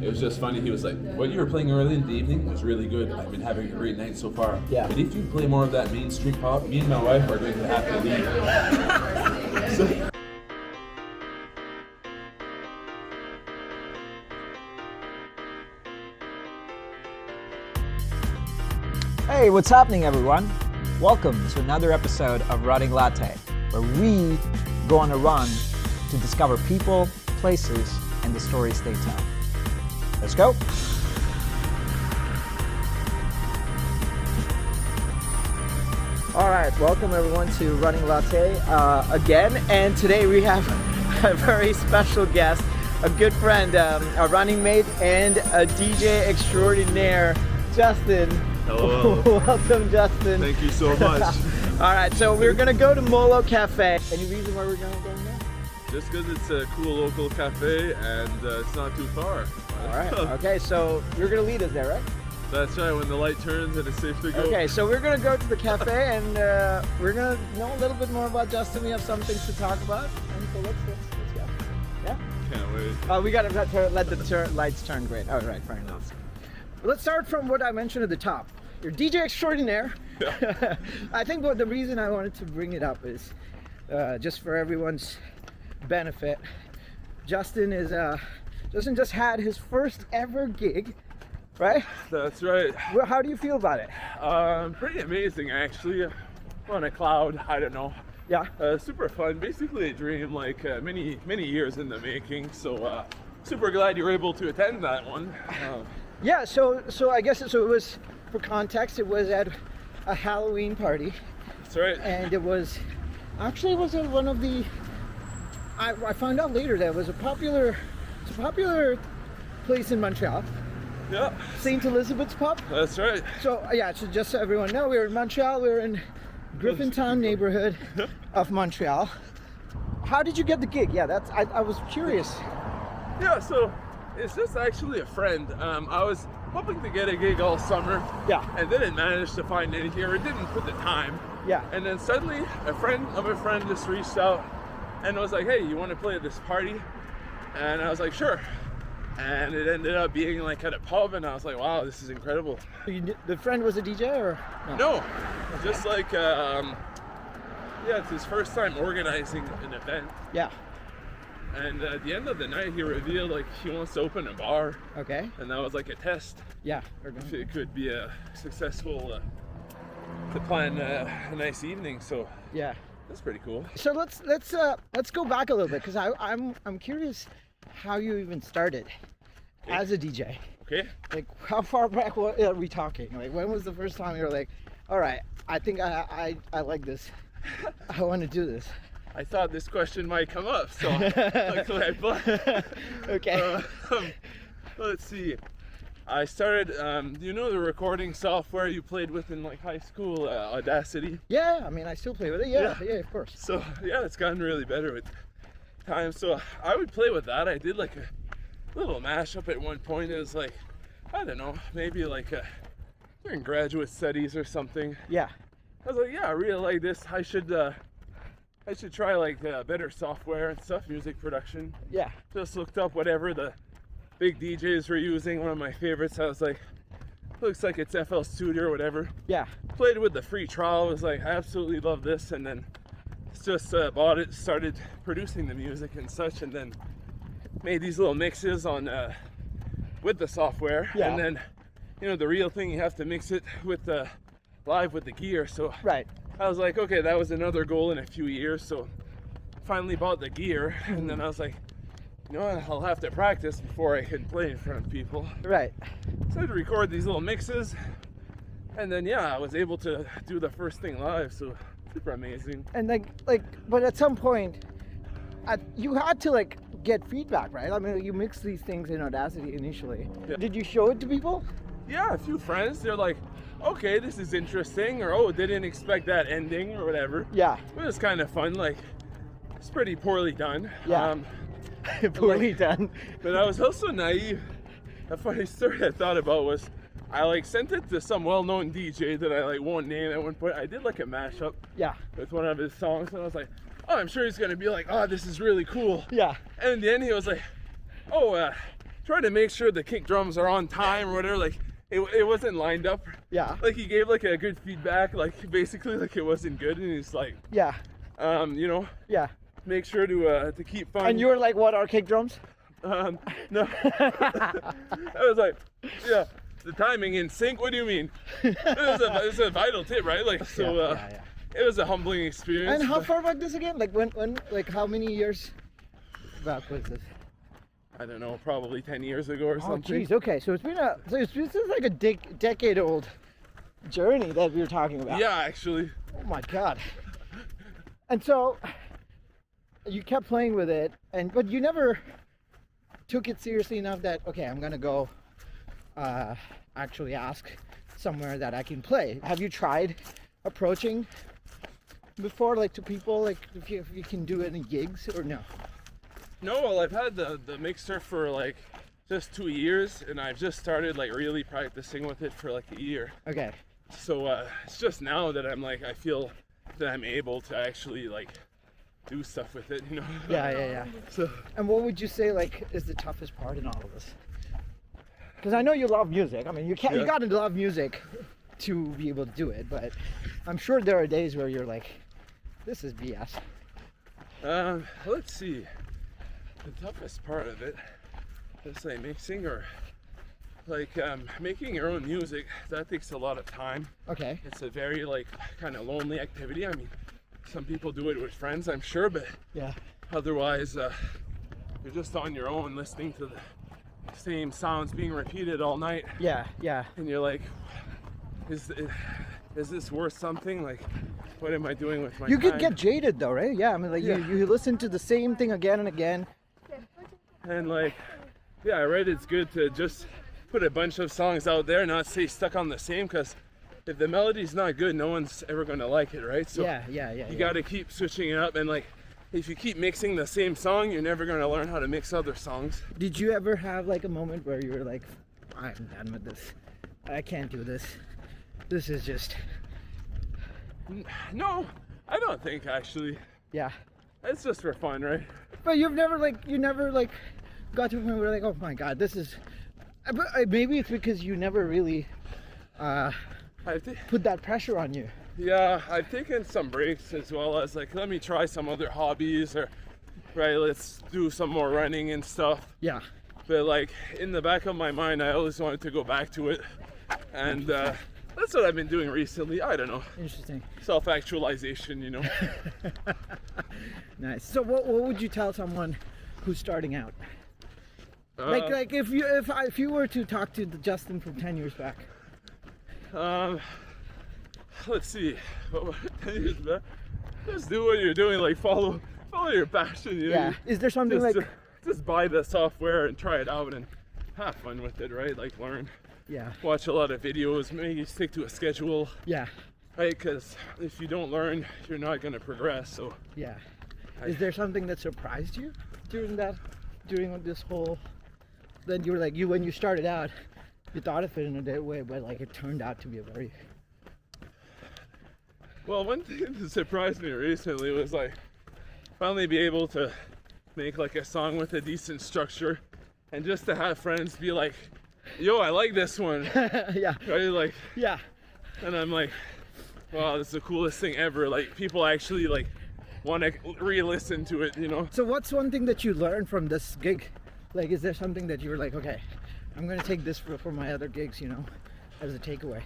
it was just funny. He was like, what you were playing early in the evening was really good. I've been having a great night so far. Yeah. But if you play more of that mainstream pop, me and my wife are going to have to leave. So, Hey, what's happening, everyone? Welcome to another episode of Running Latte, where we go on a run to discover people, places, and the stories they tell. Let's go. All right, welcome everyone to Running Latte again, and today we have a very special guest, a good friend, a running mate, and a DJ extraordinaire, Justin. Hello. Welcome, Justin. Thank you so much. All right, so we're gonna go to Molo Cafe. Any reason why we're gonna go there? Just because it's a cool local cafe and it's not too far. All right. Okay, so you're gonna lead us there, right? That's right. When the light turns and it's safe to go. Okay, so we're gonna go to the cafe and we're gonna know a little bit more about Justin. We have some things to talk about, and so let's go. Yeah. Can't wait. We gotta let the lights turn. Great. All right, fair enough. Let's start from what I mentioned at the top. You're DJ extraordinaire. Yeah. I think the reason I wanted to bring it up is just for everyone's benefit. Justin just had his first ever gig, right? That's right. Well, how do you feel about it? Pretty amazing, actually. On a cloud. I don't know. Yeah. Super fun. Basically a dream, like many years in the making. So super glad you were able to attend that one. Yeah. So I guess it was, for context, it was at a Halloween party. That's right. And it was one of the. I found out later that it was a popular place in Montreal. Yeah. St. Elizabeth's Pub. That's right. So yeah, so just so everyone know, we were in Montreal. We were in Griffintown neighborhood of Montreal. How did you get the gig? Yeah, I was curious. Yeah. So it's just actually a friend. I was hoping to get a gig all summer. Yeah. And didn't manage to find anything, or didn't put the time. Yeah. And then suddenly a friend of a friend just reached out and was like, hey, you want to play at this party? And I was like, sure. And it ended up being like at a pub, and I was like, wow, this is incredible. The friend was a DJ or? No, just like, yeah, it's his first time organizing an event. Yeah. And at the end of the night, he revealed like he wants to open a bar. Okay. And that was like a test. Yeah. If it could be a successful to plan a nice evening. So yeah, that's pretty cool. So let's go back a little bit, because I'm curious how you even started as a DJ. Okay. Like, how far back are we talking? Like, when was the first time you were like, all right, I think I like this. I want to do this. I thought this question might come up, so luckily I put. Okay. Let's see. I started, do you know the recording software you played with in like high school, Audacity? Yeah, I mean, I still play with it. Yeah, of course. So yeah, it's gotten really better with time. So I would play with that. I did like a little mashup at one point. It was like, I don't know, maybe like during graduate studies or something. Yeah. I was like, yeah, I really like this. I should try like better software and stuff, music production. Yeah. Just looked up whatever the big DJs were using. One of my favorites, I was like, looks like it's FL Studio or whatever. Yeah. Played with the free trial, was like, I absolutely love this, and then just bought it, started producing the music and such, and then made these little mixes on with the software. Yeah. And then, you know, the real thing, you have to mix it with the live with the gear. So right. I was like, okay, that was another goal in a few years. So finally bought the gear, and then I was like, you know what, I'll have to practice before I can play in front of people. Right. So I'd record these little mixes, and then yeah, I was able to do the first thing live. So super amazing. And but at some point, you had to like get feedback, right? I mean, you mix these things in Audacity initially. Yeah. Did you show it to people? Yeah, a few friends. They're like, okay, this is interesting, or oh, didn't expect that ending, or whatever. Yeah. It was kind of fun. Like, it's pretty poorly done. Yeah. Poorly done. But I was also naive. A funny story I thought about was, I like sent it to some well-known DJ that I like won't name at one point. I did like a mashup. Yeah. With one of his songs, and I was like, oh, I'm sure he's gonna be like, oh, this is really cool. Yeah. And in the end, he was like, oh, try to make sure the kick drums are on time or whatever. Like it wasn't lined up. Yeah. Like he gave like a good feedback, like basically like it wasn't good, and he's like, Yeah. you know, Yeah. make sure to keep fun. And you were like, what are kick drums? No. I was like, yeah, the timing in sync. What do you mean? It was a vital tip, right? Like so. Yeah. It was a humbling experience. And how far back this again? Like when like how many years back was this? I don't know, probably 10 years ago or Oh, something. jeez. Okay, so this is like a decade-old journey that we were talking about. Yeah, actually. Oh my God. And so you kept playing with it, but you never took it seriously enough that okay, I'm gonna go actually ask somewhere that I can play. Have you tried approaching before, like to people, like if you can do any gigs or no? No, well, I've had the mixer for like just 2 years, and I've just started like really practicing with it for like a year. Okay. So it's just now that I'm like, I feel that I'm able to actually like do stuff with it, you know? Yeah. So, And what would you say like is the toughest part in all of this? Because I know you love music. I mean, you gotta love music to be able to do it, but I'm sure there are days where you're like, this is BS. let's see. The toughest part of it, let's say mixing or like making your own music, that takes a lot of time. Okay. It's a very like kind of lonely activity. I mean, some people do it with friends, I'm sure, but Yeah. otherwise you're just on your own listening to the same sounds being repeated all night, Yeah. and you're like, is this worth something? Like, what am I doing with my You time? could get jaded though, right? Yeah. I mean, like Yeah. you listen to the same thing again and again. And like, yeah, right, it's good to just put a bunch of songs out there, not stay stuck on the same, because if the melody's not good, no one's ever gonna like it, right? So Yeah. you gotta keep switching it up, and like, if you keep mixing the same song, you're never gonna learn how to mix other songs. Did you ever have like a moment where you were like, I'm done with this. I can't do this. This is just, No, I don't think actually. yeah. It's just for fun, right? But you never got to a point where like, oh my God, this is, but maybe it's because you never really put that pressure on you. Yeah, I've taken some breaks as well as like, let me try some other hobbies, or right, let's do some more running and stuff. Yeah. But like in the back of my mind, I always wanted to go back to it, and that's what I've been doing recently. I don't know, Interesting. self-actualization, you know. Nice. So what would you tell someone who's starting out? Like if you were to talk to the Justin from 10 years back. Let's see. 10 years back, just do what you're doing. Like follow your passion. You know? Yeah. Is there something just buy the software and try it out and have fun with it, right? Like learn. Yeah. Watch a lot of videos. Maybe stick to a schedule. Yeah. Right, because if you don't learn, you're not gonna progress. So. Yeah. Is there something that surprised you during this whole? Then you were like, when you started out, you thought of it in a way, but like it turned out to be a very. Well, one thing that surprised me recently was like finally be able to make like a song with a decent structure, and just to have friends be like, yo, I like this one. Yeah. Right, like, Yeah. and I'm like, wow, this is the coolest thing ever. Like people actually like want to re-listen to it, you know. So what's one thing that you learned from this gig? Like, is there something that you were like, okay, I'm gonna take this for my other gigs, you know, as a takeaway?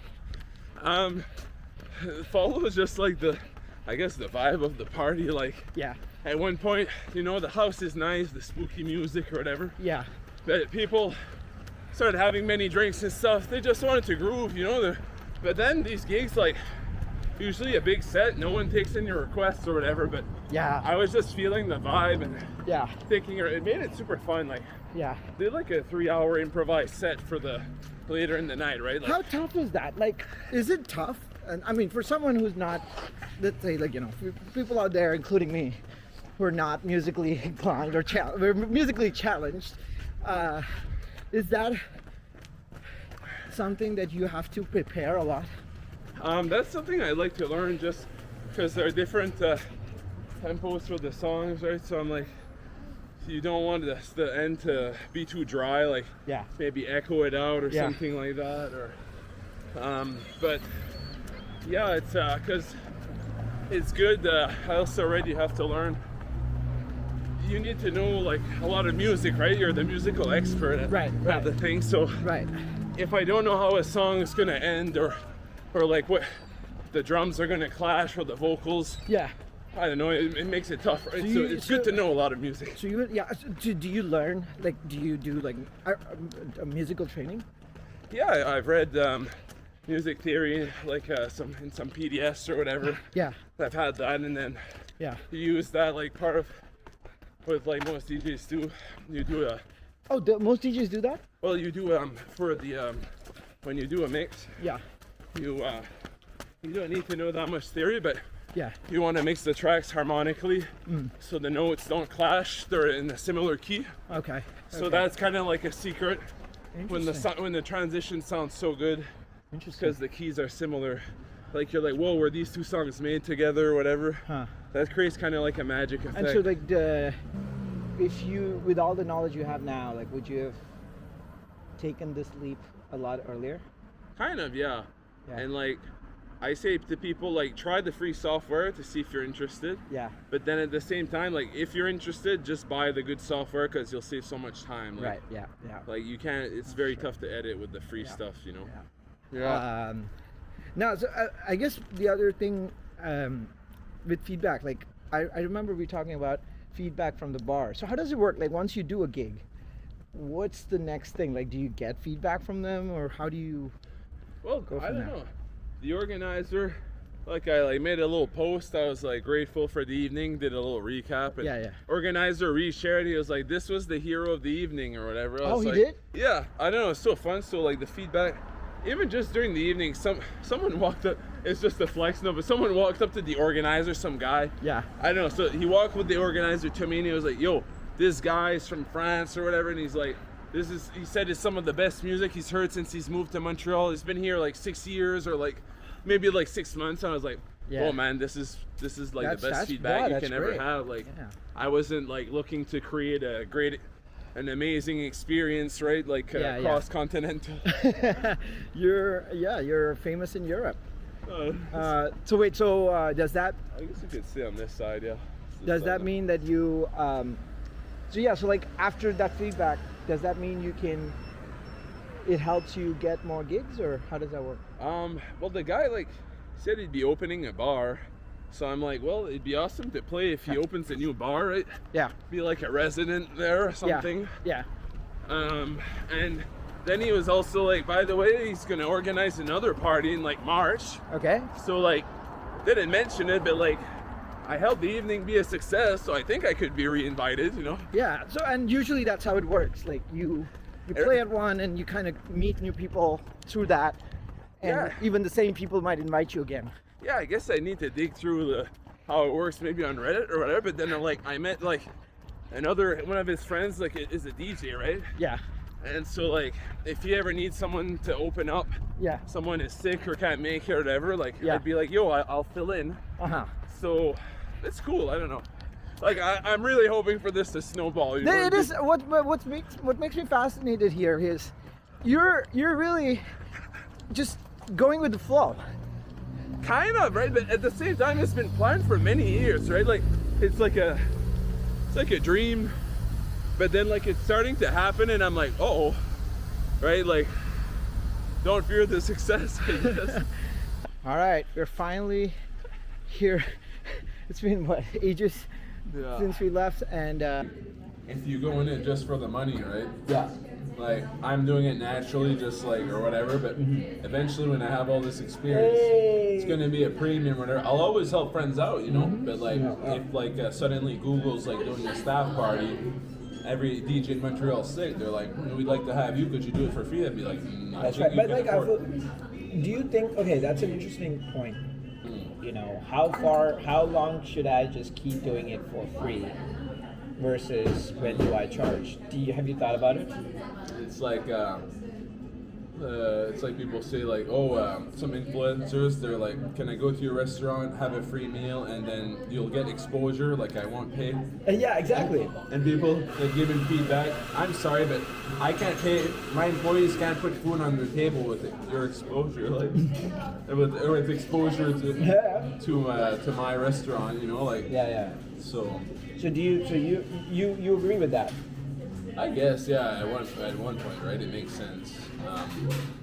Follow just like I guess the vibe of the party. Like, Yeah. at one point, you know, the house is nice, the spooky music or whatever, Yeah. but people started having many drinks and stuff. They just wanted to groove, you know. But then these gigs, like, usually a big set, no one takes in your requests or whatever, but Yeah. I was just feeling the vibe and Yeah. thinking it made it super fun. Like, Yeah. did like a 3-hour improvised set for the later in the night, right? Like, How tough is that? Like, is it tough? And I mean, for someone who's not, let's say, like, you know, people out there, including me, who are not musically inclined or we're musically challenged, is that something that you have to prepare a lot? that's something I like to learn, just because there are different tempos for the songs, right? So I'm like, you don't want the end to be too dry, like Yeah. maybe echo it out or Yeah. something like that, or but yeah, it's because it's good. I also already have to learn. You need to know like a lot of music, right? You're the musical expert at, Right, at right. the thing. So Right. if I don't know how a song is gonna end, or like what the drums are gonna clash or the vocals, Yeah. I don't know. It makes it tough, right? So So, you- it's so- good to know a lot of music. So you do you learn, like, do you do like a musical training? Yeah, I've read music theory, like in some PDFs or whatever. Yeah. I've had that, and then Yeah. you use that like part of what like most DJs do. You do a Oh, most DJs do that? you do for the when you do a mix, Yeah. you don't need to know that much theory, but Yeah. you want to mix the tracks harmonically, so the notes don't clash. They're in a similar key. Okay. So Okay. that's kind of like a secret when Interesting. when the transition sounds so good, Interesting. because the keys are similar. Like you're like, whoa, were these two songs made together or whatever? Huh. That creates kind of like a magic effect. And so like if you, with all the knowledge you have now, like would you have taken this leap a lot earlier? Kind of, yeah. Yeah. And like, I say to people, like, try the free software to see if you're interested. Yeah. But then at the same time, like, if you're interested, just buy the good software, because you'll save so much time. Like, Right. Yeah. Yeah. Like you can't. It's very tough to edit with the free stuff, you know. Yeah. Now, so I guess the other thing with feedback, like I remember we talking about feedback from the bar. So how does it work? Like once you do a gig, what's the next thing? Like, do you get feedback from them, or how do you? Well, Go I from don't there. know. The organizer, like I like made a little post. I was like grateful for the evening. Did a little recap. And Yeah, yeah. Organizer reshared. He was like, "This was the hero of the evening," or whatever. I Oh, was he like, did? Yeah, I don't know. It's so fun. So like the feedback, even just during the evening, someone walked up. It's just a flex, no, but someone walked up to the organizer, some guy. Yeah. I don't know. So he walked with the organizer to me, and he was like, "Yo, this guy's from France or whatever," and he's like, he said it's some of the best music he's heard since he's moved to Montreal. He's been here like 6 years, or like maybe like 6 months. And I was like, Yeah. oh man, this is like That's- the best that's- feedback yeah, you that's can ever great. have. Like, Yeah. I wasn't like looking to create an amazing experience, right? Like Yeah, yeah. cross continental. You're famous in Europe. So wait, does that I guess you could say on this side, yeah. does that mean that you so like after that feedback, does that mean it helps you get more gigs, or how does that work? Well, the guy like said he'd be opening a bar, so I'm like, well, it'd be awesome to play if he opens a new bar, right? Yeah. Be like a resident there or something. Yeah. And then he was also like, by the way, he's gonna organize another party in like March. Okay. So like, didn't mention it, but like, I helped the evening be a success, so I think I could be re-invited, you know? Yeah. So, and usually that's how it works. Like you play at one and you kind of meet new people through that, and Yeah. even the same people might invite you again. Yeah, I guess I need to dig through how it works, maybe on Reddit or whatever. But then I met like one of his friends, like is a DJ, right? Yeah. And so like, if he ever needs someone to open up, Yeah. someone is sick or can't make it or whatever, like Yeah. I'd be like, yo, I'll fill in. Uh-huh. So it's cool. I don't know. Like I'm really hoping for this to snowball. You know? It is what makes me fascinated here is you're really just going with the flow. Kind of, right? But at the same time, it's been planned for many years, right? Like it's like a dream, but then like it's starting to happen, and I'm like, oh, right? Like, don't fear the success, I guess. All right, we're finally here. It's been what, ages Yeah. since we left, and If you go in it just for the money, right? yeah. Like, I'm doing it naturally, just like, or whatever, but eventually when I have all this experience, it's gonna be a premium or whatever. I'll always help friends out, you know? But like, if like suddenly Google's like doing a staff party, every DJ in Montreal sick, they're like, we'd like to have you, could you do it for free? I'd be like, I That's think right. you But can like, afford it." do you think? Okay, that's an interesting point. You know, how long should I just keep doing it for free, versus when do I charge? Have you thought about it? It's like, It's like people say like, oh, some influencers, they're like, can I go to your restaurant, have a free meal, and then you'll get exposure, like I won't pay. Yeah, exactly. And people like giving feedback. I'm sorry, but I can't pay. My employees can't put food on their table with your exposure, like with exposure to my restaurant. You know, like Yeah. So So you agree with that? I guess, yeah. At one point, right? It makes sense. I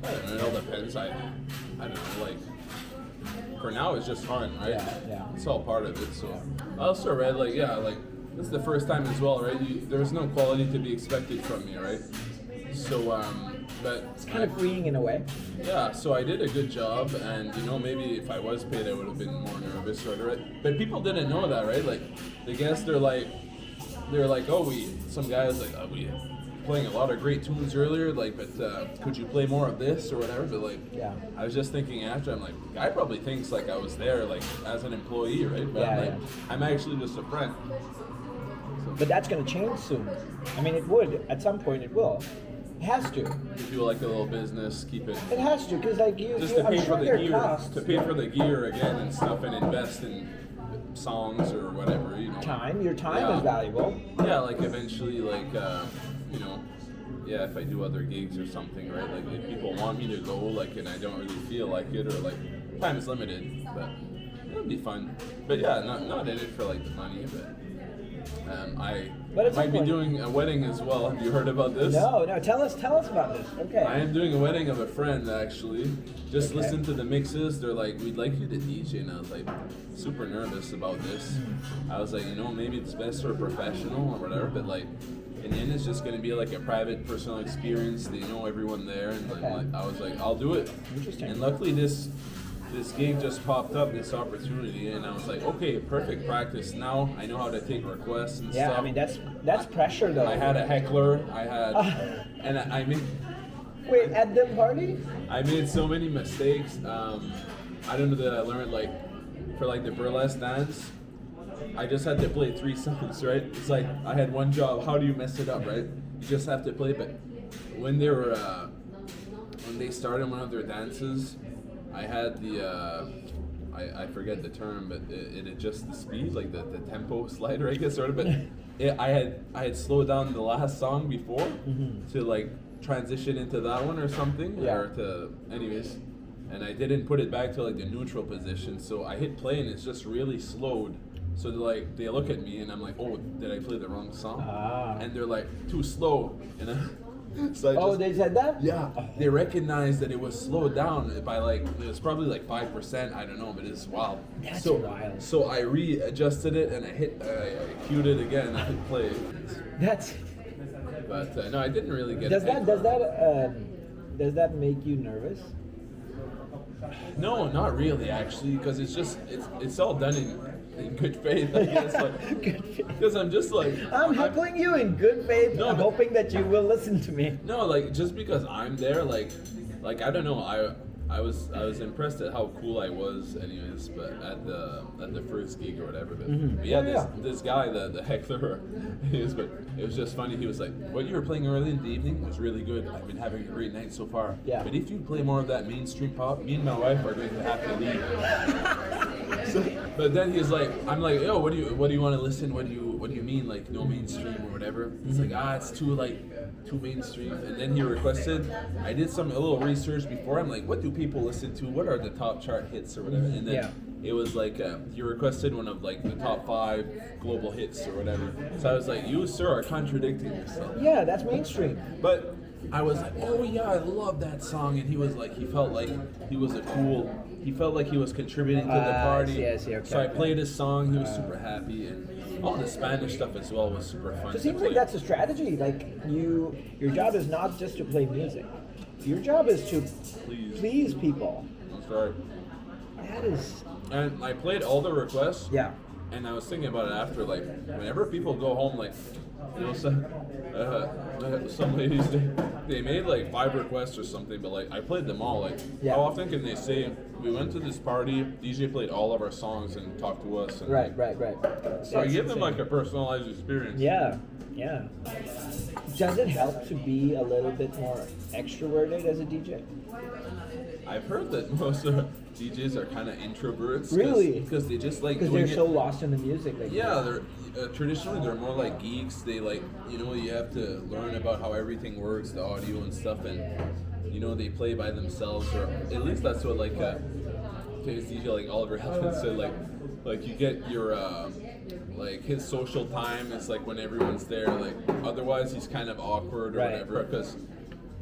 don't know. It all depends. I don't know. Like for now, it's just fun, right? Yeah. It's all part of it. So I also read like this is the first time as well, right? There's no quality to be expected from me, right? So but It's kind of freeing in a way. yeah, so I did a good job, and maybe if I was paid, I would have been more nervous, right? But people didn't know that, right? Like the guests, they're like, oh, some guys like, oh, we playing a lot of great tunes earlier, like, but could you play more of this or whatever? But like, Yeah. I was just thinking after, I'm like, guy probably thinks like I was there, like as an employee, right? But I'm actually just a friend. But that's going to change soon. I mean, it would at some point. It will. It has to. If you like a little business, keep it. It has to, because like Just to I'm pay sure for the there are gear, costs. to pay for the gear again and stuff, and invest in songs or whatever, Time. Your time is valuable. Yeah, like eventually, like if I do other gigs or something, right? Like if people want me to go, like, and I don't really feel like it, or like time is limited, but it'll be fun. But yeah, not in it for like the money, but I might be doing a wedding as well. Have you heard about this? No. Tell us about this. Okay. I am doing a wedding of a friend, actually. Just listen to the mixes. They're like, we'd like you to DJ. And I was like, super nervous about this. I was like, maybe it's best for a professional or whatever, but like, in the end, it's just going to be like a private, personal experience. They know everyone there. And like, I was like, I'll do it. Interesting. And luckily, this gig just popped up, this opportunity, and I was like, okay, perfect practice. Now I know how to take requests and stuff. Yeah, I mean that's pressure though. I had a heckler. And I made. Wait, at the party? I made so many mistakes. I don't know that I learned like for like the burlesque dance. I just had to play 3 songs, right? It's like I had one job. How do you mess it up, right? You just have to play. But when they started one of their dances, I had I forget the term, but it adjusts the speed, like the tempo slider, I guess, sort of. But I had slowed down the last song before to like transition into that one or something, or to anyways, and I didn't put it back to like the neutral position. So I hit play and it's just really slowed. So they look at me and I'm like, oh, did I play the wrong song? And they're like, too slow, so they said that? Yeah, they recognized that it was slowed down by like, it was probably like 5%, I don't know, but it's wild. That's wild. So I readjusted it and I cued it again and I hit play. But no, I didn't really get Does that make you nervous? No, not really actually, because it's all done in good faith, I guess. Like, because I'm just like I'm heckling you in good faith. No, I'm hoping that you will listen to me. No, like just because I'm there, like I don't know, I was impressed at how cool I was, anyways. But at the first gig or whatever. But yeah, this guy, the heckler, but it was just funny. He was like, "What you were playing early in the evening was really good. I've been having a great night so far. Yeah. But if you play more of that mainstream pop, me and my wife are going to have to leave." But then he's like, I'm like, yo, what do you want to listen? What do you mean, like no mainstream or whatever? He's like, it's too mainstream. And then he requested, I did a little research before. I'm like, what do people listen to? What are the top chart hits or whatever? And then it was like he requested one of like the top 5 global hits or whatever. So I was like, you sir are contradicting yourself. Yeah, that's mainstream. But I was like, oh yeah, I love that song. And he was like, he felt like he was he felt like he was contributing to the party. Okay. So I played his song. He was super happy, and all the Spanish stuff as well was super fun. It seems like that's a strategy. Like your job is not just to play music. Your job is to please people. I'm sorry. That is. And I played all the requests. Yeah. And I was thinking about it after, like, whenever people go home, like, some ladies, they made like 5 requests or something, but like I played them all. Like, Yeah. how often can they say we went to this party, DJ played all of our songs and talked to us? And, Right. So I That's give them insane. like a personalized experience. Yeah. Does it help to be a little bit more extroverted as a DJ? I've heard that most DJs are kind of introverts. Really? Because they just like Because doing they're it. so lost in the music. Like, Yeah, they're traditionally they're more like geeks. They like, you know, you have to learn about how everything works, the audio and stuff, and you know they play by themselves, or at least that's what like famous DJ like Oliver Heldman said. Like you get your like his social time is like when everyone's there. Like otherwise he's kind of awkward or Right. whatever. Because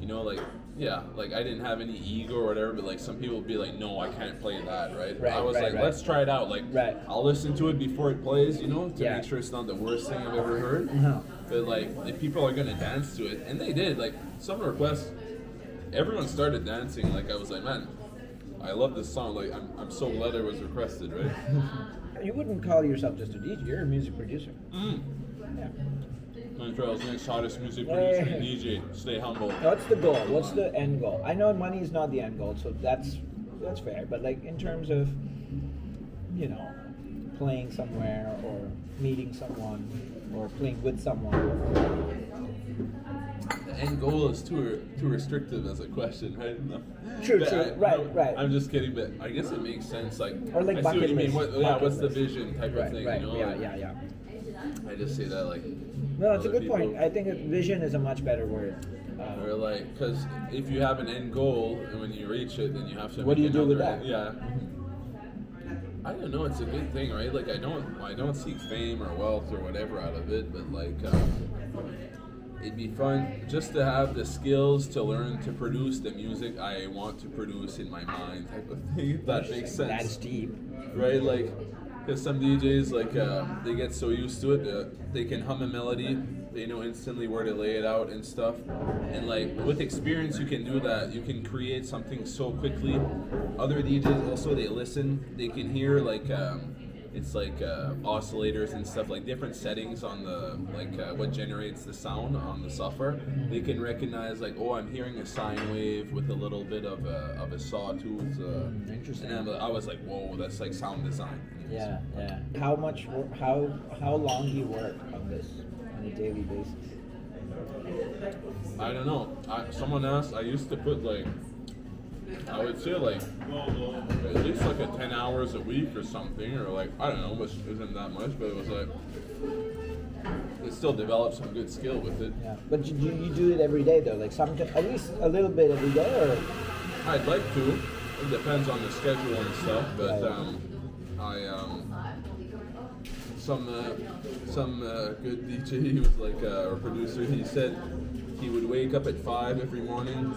you know like. Yeah, like I didn't have any ego or whatever, but like some people would be like, no, I can't play that, right? Right, I was right, like, right. let's try it out. Like, Right. I'll listen to it before it plays, you know, to Yeah. make sure it's not the worst thing I've ever heard. No. But like, if people are gonna dance to it, and they did. Like some requests, everyone started dancing. Like I was like, man, I love this song. Like I'm so glad it was requested, right? You wouldn't call yourself just a DJ. You're a music producer. Yeah. Montreal's next hottest music producer and DJ. Stay humble. What's the goal? What's the end goal? I know money is not the end goal, so that's fair. But like in terms of, you know, playing somewhere or meeting someone or playing with someone. The end goal is too restrictive as a question, right? No. True, But true. Right. I'm just kidding, but I guess it makes sense. Like, Or like I see bucket what you mean. list. What's Bucket the list. vision type of thing? Right. You know? Yeah. Like, I just say that like. No, it's a other good point. people- I think that vision is a much better word. Or like, because if you have an end goal and when you reach it, then you have to. What do make you do with another- that? Yeah. I don't know. It's a good thing, right? Like I don't seek fame or wealth or whatever out of it, but like it'd be fun just to have the skills to learn to produce the music I want to produce in my mind, type of thing. If that makes sense. That's deep. Right? Like, because some DJs, like, they get so used to it, they can hum a melody, they know instantly where to lay it out and stuff. And, like, with experience, you can do that. You can create something so quickly. Other DJs also, they listen, they can hear, like, it's like oscillators and stuff, like different settings on the what generates the sound on the software. They can recognize like, oh, I'm hearing a sine wave with a little bit of a sawtooth. Interesting. And I was like, whoa, that's like sound design. Yeah. How long do you work on this on a daily basis? I don't know. Someone asked. I used to put like, I would say like at least like a 10 hours a week or something, or like I don't know, which isn't that much, but it was like it still developed some good skill with it. Yeah. But you do it every day though, like something at least a little bit every day, or I'd like to. It depends on the schedule and stuff, but Right. some good DJ, he was like or producer. He said he would wake up at 5 every morning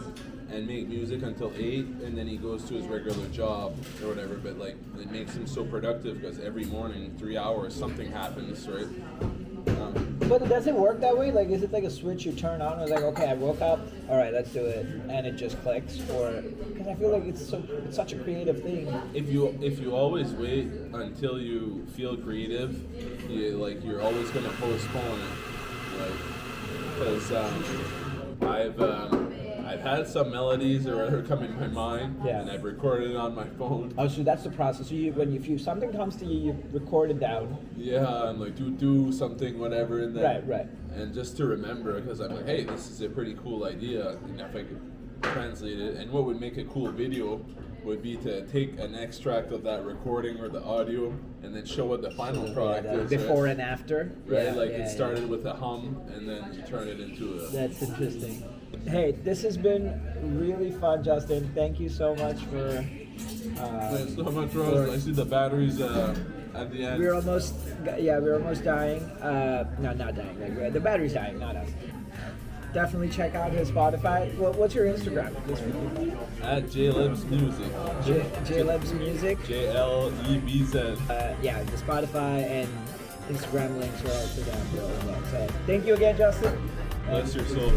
and make music until 8, and then he goes to his regular job or whatever. But like it makes him so productive because every morning, 3 hours, something happens, right? But does it work that way? Like, is it like a switch you turn on? It's like, okay, I woke up, all right, let's do it, and it just clicks? Or because I feel like it's such a creative thing. If you always wait until you feel creative, you're always gonna postpone it, like because I've had some melodies that are come in my mind, Yeah. and I've recorded it on my phone. Oh, so that's the process. So if something comes to you, you record it down. Yeah, I'm like do something, whatever, and then Right. and just to remember, because I'm like, hey, this is a pretty cool idea, and if I could translate it, and what would make a cool video would be to take an extract of that recording or the audio and then show what the final product is. Before right? and after. Right, Yeah, like yeah, it yeah. started with a hum and then you turn it into a. That's interesting. Hey, this has been really fun, Justin. Thank you so much for. Thanks so much, Rose. I see the batteries at the end. We're almost dying. No, not dying. Like, the battery's dying, not us. Definitely check out his Spotify. What's your Instagram? At JLebz Music. JLebz Music. JLebz. Yeah, the Spotify and Instagram links are also down below as well. So thank you again, Justin. Bless your soul.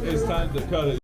It's time to cut it.